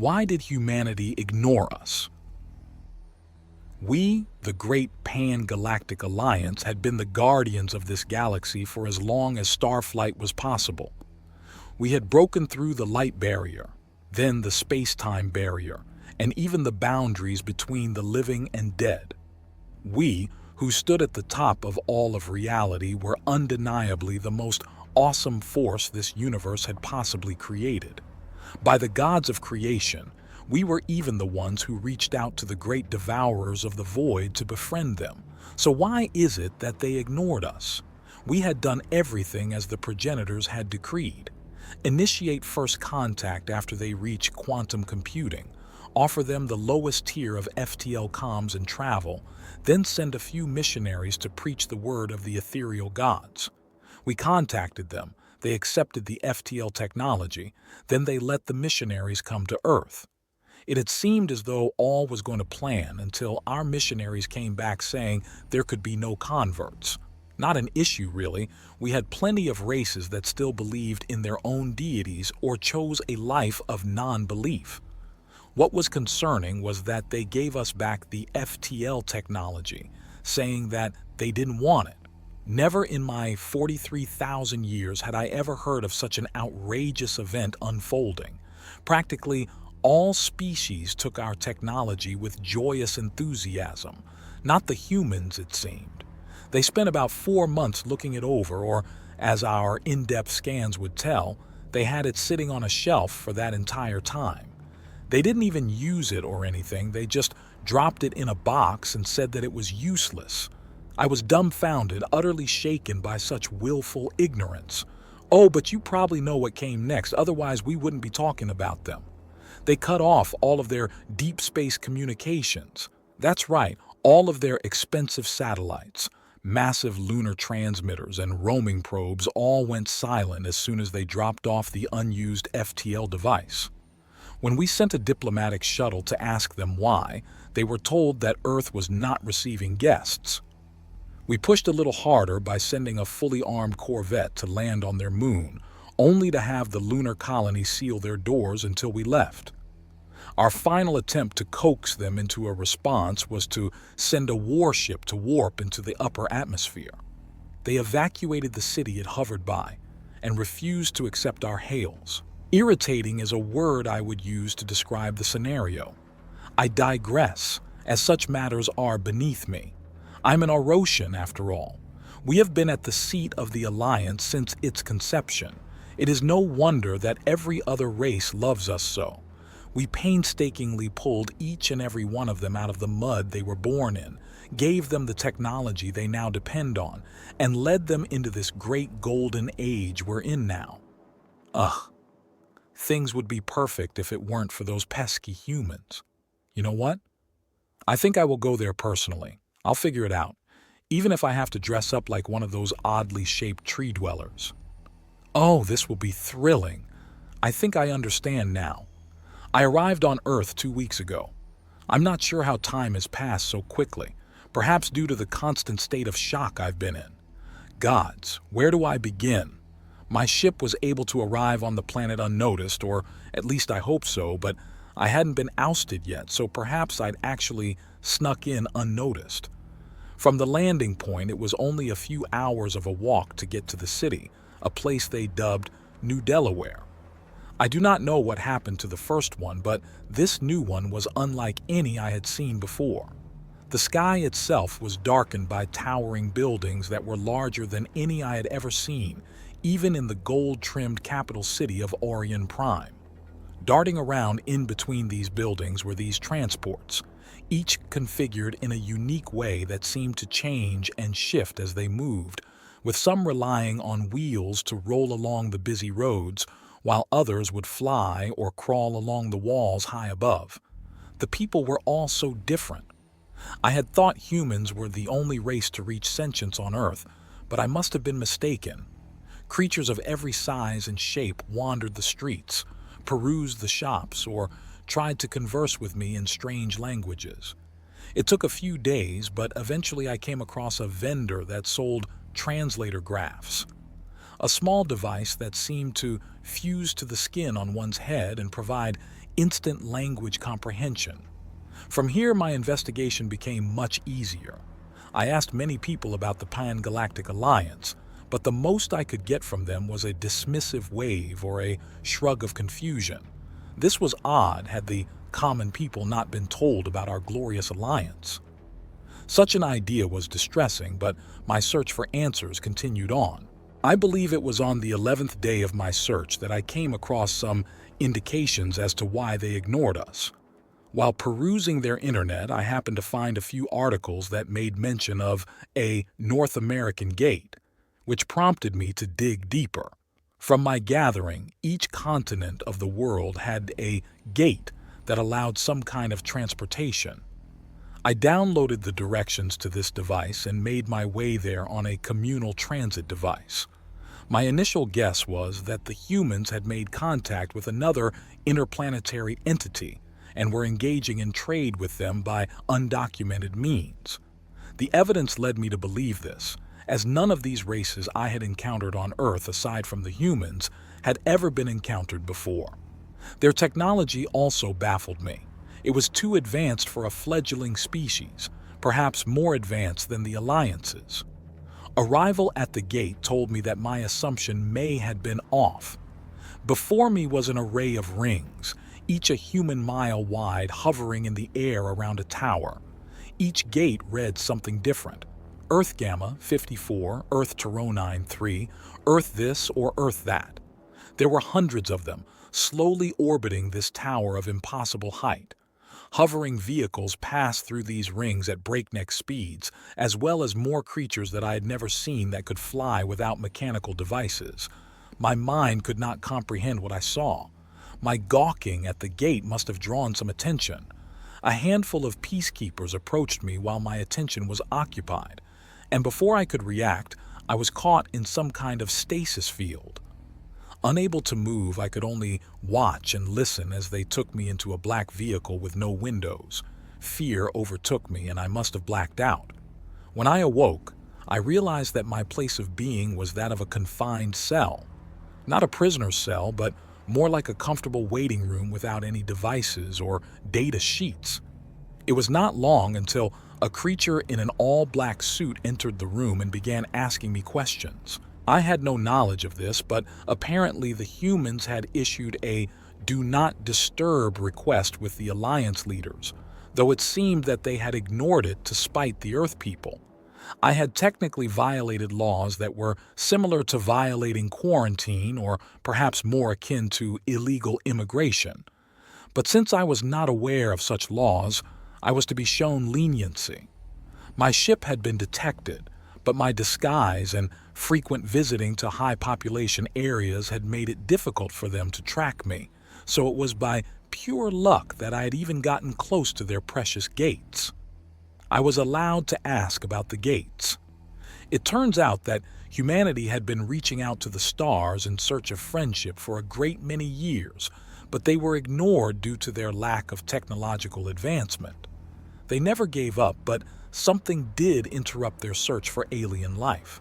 Why did humanity ignore us? We, the great pan-galactic alliance, had been the guardians of this galaxy for as long as starflight was possible. We had broken through the light barrier, then the space-time barrier, and even the boundaries between the living and dead. We, who stood at the top of all of reality, were undeniably the most awesome force this universe had possibly created. By the gods of creation, we were even the ones who reached out to the great devourers of the void to befriend them. So why is it that they ignored us? We had done everything as the progenitors had decreed. Initiate first contact after they reach quantum computing. Offer them the lowest tier of FTL comms and travel, then send a few missionaries to preach the word of the ethereal gods. We contacted them, they accepted the FTL technology, then they let the missionaries come to Earth. It had seemed as though all was going to plan until our missionaries came back saying there could be no converts. Not an issue, really. We had plenty of races that still believed in their own deities or chose a life of non-belief. What was concerning was that they gave us back the FTL technology, saying that they didn't want it. Never in my 43,000 years had I ever heard of such an outrageous event unfolding. Practically all species took our technology with joyous enthusiasm, not the humans, it seemed. They spent about 4 months looking it over, or as our in-depth scans would tell, they had it sitting on a shelf for that entire time. They didn't even use it or anything, they just dropped it in a box and said that it was useless. I was dumbfounded, utterly shaken by such willful ignorance. Oh, but you probably know what came next, otherwise we wouldn't be talking about them. They cut off all of their deep space communications. That's right, all of their expensive satellites, massive lunar transmitters, and roaming probes all went silent as soon as they dropped off the unused FTL device. When we sent a diplomatic shuttle to ask them why, they were told that Earth was not receiving guests. We pushed a little harder by sending a fully armed corvette to land on their moon, only to have the lunar colony seal their doors until we left. Our final attempt to coax them into a response was to send a warship to warp into the upper atmosphere. They evacuated the city it hovered by and refused to accept our hails. Irritating is a word I would use to describe the scenario. I digress, as such matters are beneath me. I'm an Orosian, after all. We have been at the seat of the Alliance since its conception. It is no wonder that every other race loves us so. We painstakingly pulled each and every one of them out of the mud they were born in, gave them the technology they now depend on, and led them into this great golden age we're in now. Ugh. Things would be perfect if it weren't for those pesky humans. You know what? I think I will go there personally. I'll figure it out, even if I have to dress up like one of those oddly shaped tree dwellers. Oh, this will be thrilling. I think I understand now. I arrived on Earth 2 weeks ago. I'm not sure how time has passed so quickly, perhaps due to the constant state of shock I've been in. Gods, where do I begin? My ship was able to arrive on the planet unnoticed, or at least I hope so, but I hadn't been ousted yet, so perhaps I'd actually snuck in unnoticed. From the landing point, it was only a few hours of a walk to get to the city, a place they dubbed New Delaware. I do not know what happened to the first one, but this new one was unlike any I had seen before. The sky itself was darkened by towering buildings that were larger than any I had ever seen, even in the gold-trimmed capital city of Orion Prime. Darting around in between these buildings were these transports, each configured in a unique way that seemed to change and shift as they moved, with some relying on wheels to roll along the busy roads, while others would fly or crawl along the walls high above. The people were all so different. I had thought humans were the only race to reach sentience on Earth, but I must have been mistaken. Creatures of every size and shape wandered the streets, perused the shops, or tried to converse with me in strange languages. It took a few days, but eventually I came across a vendor that sold translator graphs, a small device that seemed to fuse to the skin on one's head and provide instant language comprehension. From here, my investigation became much easier. I asked many people about the Pan-Galactic Alliance, but the most I could get from them was a dismissive wave or a shrug of confusion. This was odd had the common people not been told about our glorious alliance. Such an idea was distressing, but my search for answers continued on. I believe it was on the 11th day of my search that I came across some indications as to why they ignored us. While perusing their internet, I happened to find a few articles that made mention of a North American gate, which prompted me to dig deeper. From my gathering, each continent of the world had a gate that allowed some kind of transportation. I downloaded the directions to this device and made my way there on a communal transit device. My initial guess was that the humans had made contact with another interplanetary entity and were engaging in trade with them by undocumented means. The evidence led me to believe this, as none of these races I had encountered on Earth aside from the humans had ever been encountered before. Their technology also baffled me. It was too advanced for a fledgling species, perhaps more advanced than the Alliance's. Arrival at the gate told me that my assumption may have been off. Before me was an array of rings, each a human mile wide, hovering in the air around a tower. Each gate read something different. Earth Gamma 54, Earth Turonine 3, Earth this or Earth that. There were hundreds of them, slowly orbiting this tower of impossible height. Hovering vehicles passed through these rings at breakneck speeds, as well as more creatures that I had never seen that could fly without mechanical devices. My mind could not comprehend what I saw. My gawking at the gate must have drawn some attention. A handful of peacekeepers approached me while my attention was occupied, and before I could react, I was caught in some kind of stasis field. Unable to move, I could only watch and listen as they took me into a black vehicle with no windows. Fear overtook me and I must have blacked out. When I awoke, I realized that my place of being was that of a confined cell. Not a prisoner's cell, but more like a comfortable waiting room without any devices or data sheets. It was not long until a creature in an all-black suit entered the room and began asking me questions. I had no knowledge of this, but apparently the humans had issued a "do not disturb" request with the Alliance leaders, though it seemed that they had ignored it to spite the Earth people. I had technically violated laws that were similar to violating quarantine or perhaps more akin to illegal immigration. But since I was not aware of such laws, I was to be shown leniency. My ship had been detected, but my disguise and frequent visiting to high population areas had made it difficult for them to track me, so it was by pure luck that I had even gotten close to their precious gates. I was allowed to ask about the gates. It turns out that humanity had been reaching out to the stars in search of friendship for a great many years, but they were ignored due to their lack of technological advancement. They never gave up, but something did interrupt their search for alien life: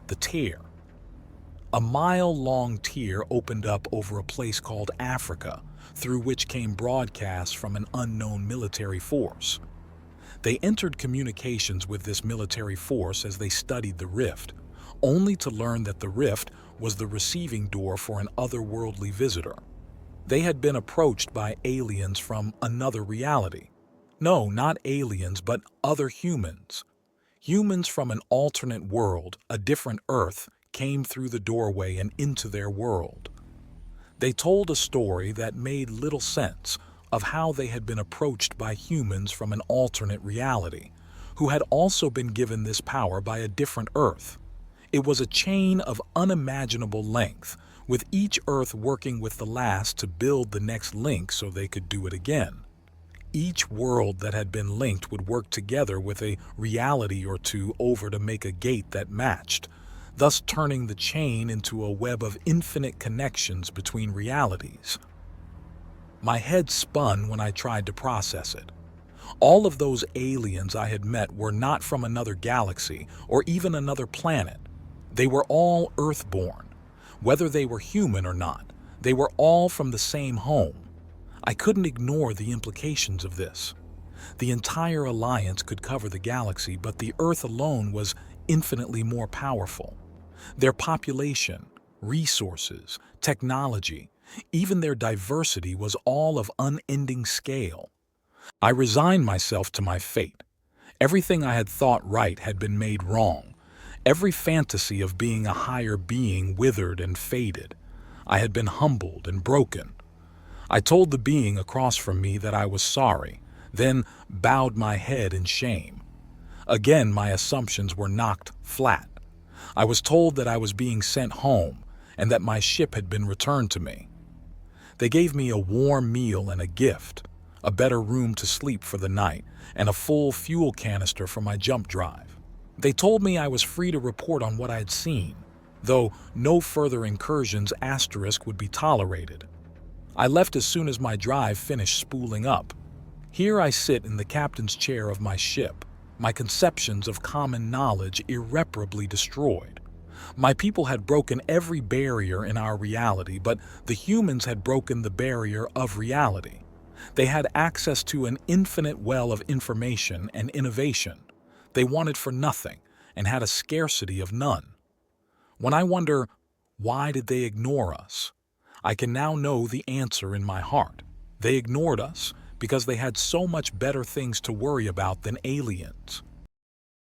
the tear. A mile-long tear opened up over a place called Africa, through which came broadcasts from an unknown military force. They entered communications with this military force as they studied the rift, only to learn that the rift was the receiving door for an otherworldly visitor. They had been approached by aliens from another reality. No, not aliens, but other humans. Humans from an alternate world, a different Earth, came through the doorway and into their world. They told a story that made little sense of how they had been approached by humans from an alternate reality, who had also been given this power by a different Earth. It was a chain of unimaginable length, with each Earth working with the last to build the next link so they could do it again. Each world that had been linked would work together with a reality or two over to make a gate that matched, thus turning the chain into a web of infinite connections between realities. My head spun when I tried to process it. All of those aliens I had met were not from another galaxy or even another planet. They were all Earthborn. Whether they were human or not, they were all from the same home. I couldn't ignore the implications of this. The entire alliance could cover the galaxy, but the Earth alone was infinitely more powerful. Their population, resources, technology, even their diversity was all of unending scale. I resigned myself to my fate. Everything I had thought right had been made wrong. Every fantasy of being a higher being withered and faded. I had been humbled and broken. I told the being across from me that I was sorry, then bowed my head in shame. Again, my assumptions were knocked flat. I was told that I was being sent home and that my ship had been returned to me. They gave me a warm meal and a gift, a better room to sleep for the night, and a full fuel canister for my jump drive. They told me I was free to report on what I had seen, though no further incursions would be tolerated. I left as soon as my drive finished spooling up. Here I sit in the captain's chair of my ship, my conceptions of common knowledge irreparably destroyed. My people had broken every barrier in our reality, but the humans had broken the barrier of reality. They had access to an infinite well of information and innovation. They wanted for nothing and had a scarcity of none. When I wonder, why did they ignore us? I can now know the answer in my heart. They ignored us because they had so much better things to worry about than aliens.